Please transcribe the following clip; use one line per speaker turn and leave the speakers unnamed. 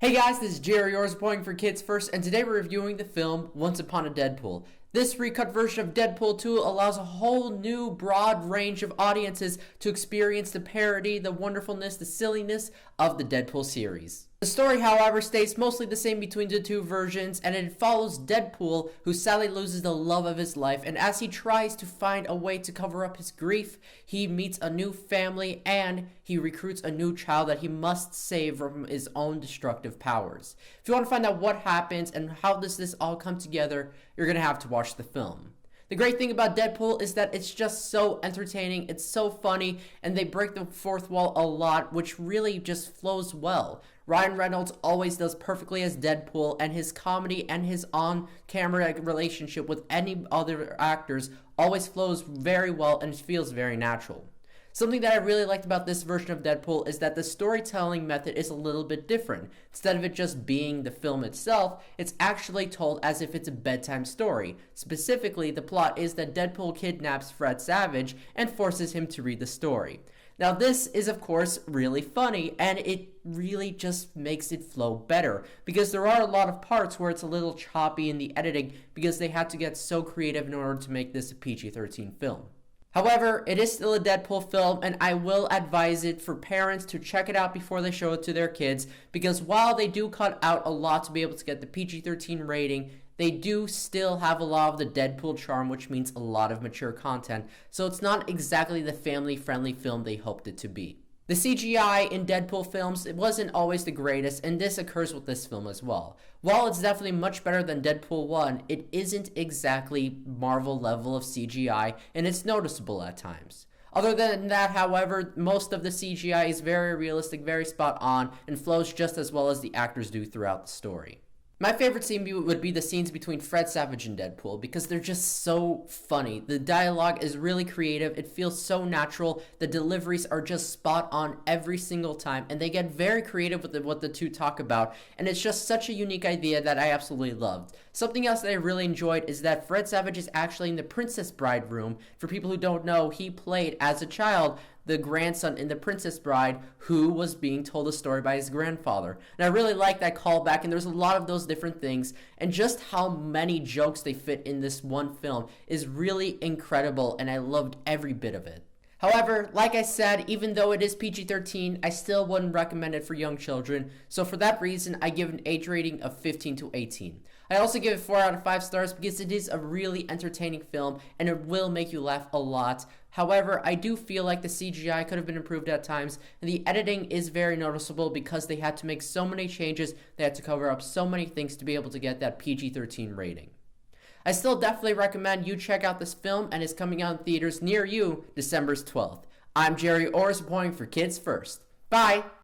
Hey guys, this is Gerry, yours point for Kids First, and today we're reviewing the film Once Upon a Deadpool. This recut version of Deadpool 2 allows a whole new broad range of audiences to experience the parody, the wonderfulness, the silliness of the Deadpool series. The story, however, stays mostly the same between the two versions, and it follows Deadpool, who sadly loses the love of his life, and as he tries to find a way to cover up his grief, he meets a new family, and he recruits a new child that he must save from his own destructive powers. If you want to find out what happens and how does this all come together, you're going to have to watch the film. The great thing about Deadpool is that it's just so entertaining, it's so funny, and they break the fourth wall a lot, which really just flows well. Ryan Reynolds always does perfectly as Deadpool, and his comedy and his on-camera relationship with any other actors always flows very well and feels very natural. Something that I really liked about this version of Deadpool is that the storytelling method is a little bit different. Instead of it just being the film itself, it's actually told as if it's a bedtime story. Specifically, the plot is that Deadpool kidnaps Fred Savage and forces him to read the story. Now this is of course really funny, and it really just makes it flow better, because there are a lot of parts where it's a little choppy in the editing because they had to get so creative in order to make this a PG-13 film. However, it is still a Deadpool film, and I will advise it for parents to check it out before they show it to their kids, because while they do cut out a lot to be able to get the PG-13 rating, they do still have a lot of the Deadpool charm, which means a lot of mature content, so it's not exactly the family-friendly film they hoped it to be. The CGI in Deadpool films, it wasn't always the greatest, and this occurs with this film as well. While it's definitely much better than Deadpool 1, it isn't exactly Marvel level of CGI, and it's noticeable at times. Other than that, however, most of the CGI is very realistic, very spot on, and flows just as well as the actors do throughout the story. My favorite scene would be the scenes between Fred Savage and Deadpool, because they're just so funny. The dialogue is really creative, it feels so natural, the deliveries are just spot on every single time, and they get very creative with what the two talk about, and it's just such a unique idea that I absolutely loved. Something else that I really enjoyed is that Fred Savage is actually in the Princess Bride room. For people who don't know, he played, as a child, the grandson in The Princess Bride who was being told a story by his grandfather. And I really like that callback, and there's a lot of those different things, and just how many jokes they fit in this one film is really incredible, and I loved every bit of it. However, like I said, even though it is PG-13, I still wouldn't recommend it for young children, so for that reason, I give an age rating of 15 to 18. I also give it 4 out of 5 stars because it is a really entertaining film, and it will make you laugh a lot. However, I do feel like the CGI could have been improved at times, and the editing is very noticeable because they had to make so many changes, they had to cover up so many things to be able to get that PG-13 rating. I still definitely recommend you check out this film, and it's coming out in theaters near you December 12th. I'm Gerry, always pointing for Kids First. Bye!